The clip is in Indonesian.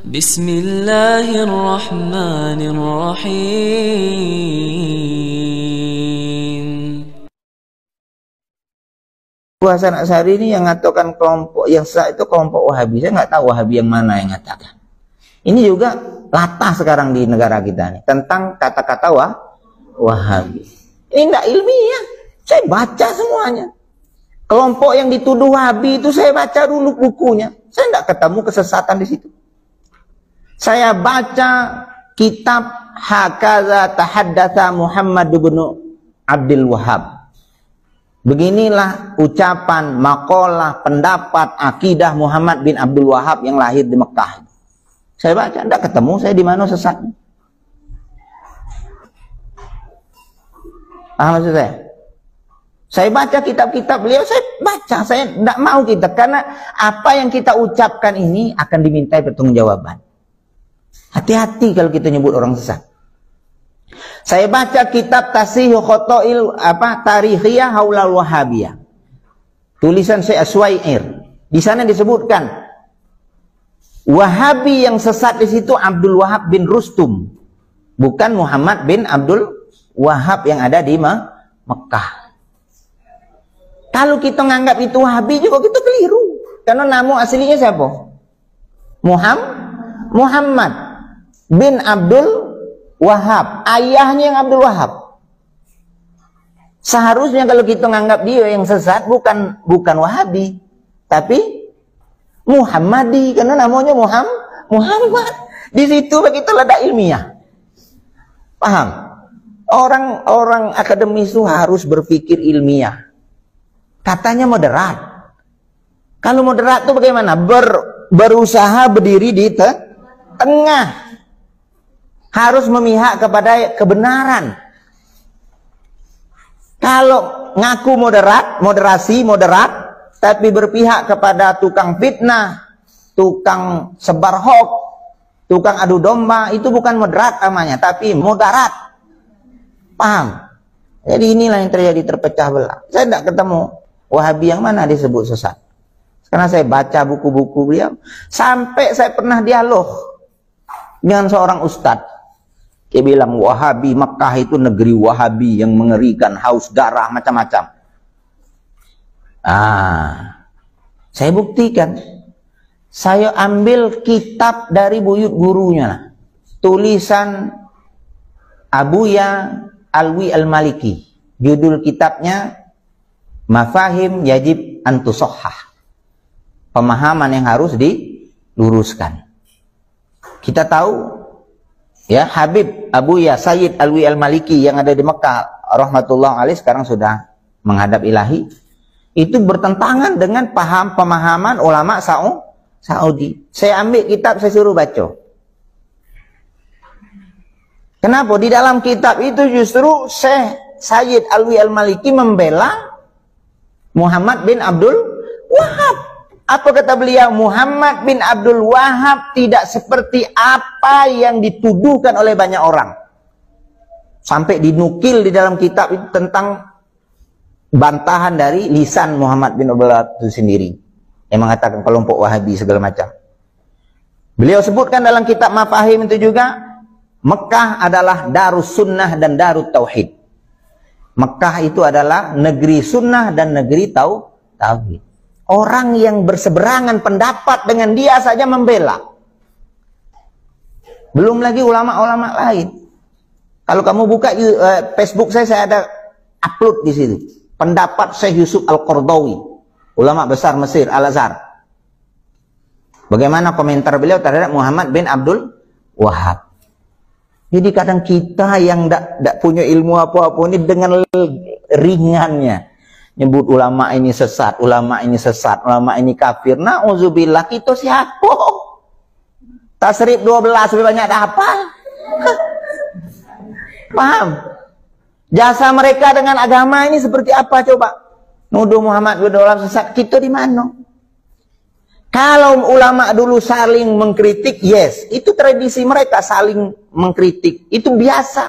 Bismillahirrahmanirrahim. Hasan Asy'ari ini yang mengatakan kelompok yang sah itu kelompok Wahabi. Saya nggak tahu Wahabi yang mana yang mengatakan. Ini juga latah sekarang di negara kita nih tentang kata-kata Wahabi. Ini tidak ilmiah. Saya baca semuanya. Kelompok yang dituduh Wahabi itu saya baca dulu bukunya. Saya tidak ketemu kesesatan di situ. Saya baca kitab Hakaza Tahaddatsa Muhammad bin Abdul Wahhab. Beginilah ucapan, makalah, pendapat, akidah Muhammad bin Abdul Wahhab yang lahir di Mekah. Saya baca, tidak ketemu saya di mana sesatnya. Maksud saya baca kitab-kitab beliau, saya baca, saya tidak mau kita, karena apa yang kita ucapkan ini akan dimintai pertanggungjawaban. Hati-hati kalau kita nyebut orang sesat. Saya baca kitab Tasihhu Khotoil Tarikhiyah Haulal Wahabiyah. Tulisan Syekh Suwair. Di sana disebutkan Wahabi yang sesat di situ Abdul Wahhab bin Rustum, bukan Muhammad bin Abdul Wahhab yang ada di Mekah. Kalau kita nganggap itu Wahabi juga kita keliru. Karena nama aslinya siapa? Muhammad bin Abdul Wahhab. Ayahnya yang Abdul Wahhab. Seharusnya kalau kita nganggap dia yang sesat bukan Wahabi, tapi Muhammadi, karena namanya Muhammad. Di situ kita ledak ilmiah. Paham? Orang akademis itu harus berpikir ilmiah. Katanya moderat. Kalau moderat itu bagaimana? Berusaha berdiri di tengah. Harus memihak kepada kebenaran. Kalau ngaku moderat, tapi berpihak kepada tukang fitnah, tukang sebar hoax, tukang adu domba, itu bukan moderat namanya, tapi mudarat. Paham? Jadi inilah yang terjadi, terpecah belah. Saya tidak ketemu Wahabi yang mana disebut sesat. Karena saya baca buku-buku beliau, sampai saya pernah dialog dengan seorang ustadz. Dia bilang Wahabi Mekah itu negeri Wahabi yang mengerikan, haus darah, macam-macam. Saya buktikan. Saya ambil kitab dari buyut gurunya, tulisan Abuya Alwi Al-Maliki. Judul kitabnya Mafahim Yajib Antusohhah. Pemahaman yang harus diluruskan. Kita tahu ya, Habib Abuya Sayyid Alwi Al-Maliki yang ada di Mekah rahmatullah alaih, sekarang sudah menghadap ilahi. Itu bertentangan dengan pemahaman ulama Saudi. Saya ambil kitab, saya suruh baca. Kenapa? Di dalam kitab itu justru Syekh Sayyid Alwi Al-Maliki membela Muhammad bin Abdul Wahhab. Apa kata beliau? Muhammad bin Abdul Wahhab tidak seperti apa yang dituduhkan oleh banyak orang. Sampai dinukil di dalam kitab itu tentang bantahan dari lisan Muhammad bin Abdul Wahhab itu sendiri, yang mengatakan kelompok Wahabi segala macam. Beliau sebutkan dalam kitab Mafahim itu juga, Mekah adalah Darus Sunnah dan Darut Tauhid. Mekah itu adalah negeri sunnah dan negeri tauhid. Orang yang berseberangan pendapat dengan dia saja membela. Belum lagi ulama-ulama lain. Kalau kamu buka Facebook saya ada upload di sini. Pendapat Syekh Yusuf Al-Qaradawi, ulama besar Mesir, Al-Azhar. Bagaimana komentar beliau terhadap Muhammad bin Abdul Wahhab. Jadi kadang kita yang tidak punya ilmu apa-apa ini dengan ringannya nyebut ulama ini sesat, ulama ini sesat, ulama ini kafir. Na'udzubillah, kita siapa? Tasrif 12 lebih banyak dah hafal. Paham? Jasa mereka dengan agama ini seperti apa coba? Nuduh Muhammad bin Abdul Wahhab sesat, kita di mana? Kalau ulama dulu saling mengkritik, yes, itu tradisi mereka saling mengkritik, itu biasa.